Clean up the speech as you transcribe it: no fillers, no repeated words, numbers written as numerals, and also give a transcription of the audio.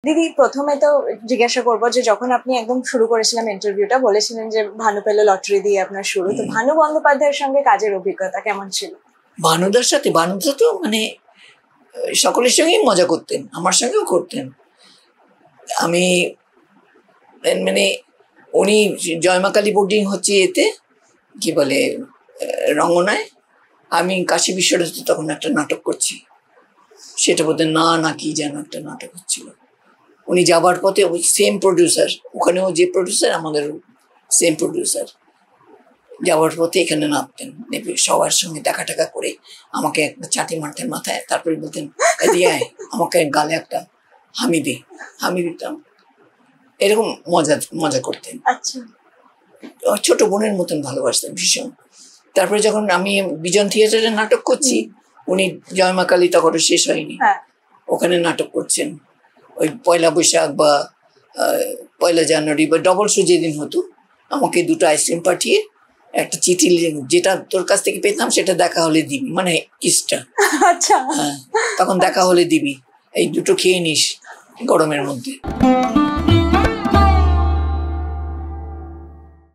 দিদি প্রথমে তো জিজ্ঞাসা করবো যে যখন আপনি একদম শুরু করেছিলাম ইন্টারভিউটা বলেছিলেন যে ভানু পেল লটারি দিয়ে আপনার শুরু, তো ভানু বন্দ্যোপাধ্যায়ের সঙ্গে কাজের অভিজ্ঞতা কেমন ছিল? ভানুদার সাথে, ভানুদা তো মানে সকলের সঙ্গেই মজা করতেন, আমার সঙ্গেও করতেন। আমি মানে উনি জয়মা কালী বোর্ডিং হচ্ছে এতে কি বলে রঙ্গনায়, আমি কাশী বিশ্বনাথে তখন একটা নাটক করছি, সেটা বোধহয় না কি যেন একটা নাটক হচ্ছিল। উনি যাবার পথে ওই সেম প্রডিউসার, ওখানেও যে প্রডিউসার আমাদের সেম প্রডিউসার, যাওয়ার পথে এখানে নামতেন, নেবে সবার সঙ্গে দেখা টাকা করে আমাকে একটা চাটি মারতেন মাথায়, তারপরে বলতেন দিয়ে আমাকে গালে একটা হামি দিতাম, এরকম মজা করতেন। ছোট বোনের মতন ভালোবাসতেন ভীষণ। তারপরে যখন আমি বিজন থিয়েটারে নাটক করছি, উনি জয়মা কালী তখন শেষ হয়নি, ওখানে নাটক করছেন। ওই পয়লা বৈশাখ বা পয়লা জানুয়ারি বা ডবল শো যেদিন হতো, আমাকে দুটো আইসক্রিম পাঠিয়ে একটা চিঠি, যেটা তোর কাছ থেকে পেতাম সেটা দেখা হলে দিবি, মানে কিসটা। হ্যাঁ, তখন দেখা হলে দিবি, এই দুটো খেয়ে নিস গরমের মধ্যে।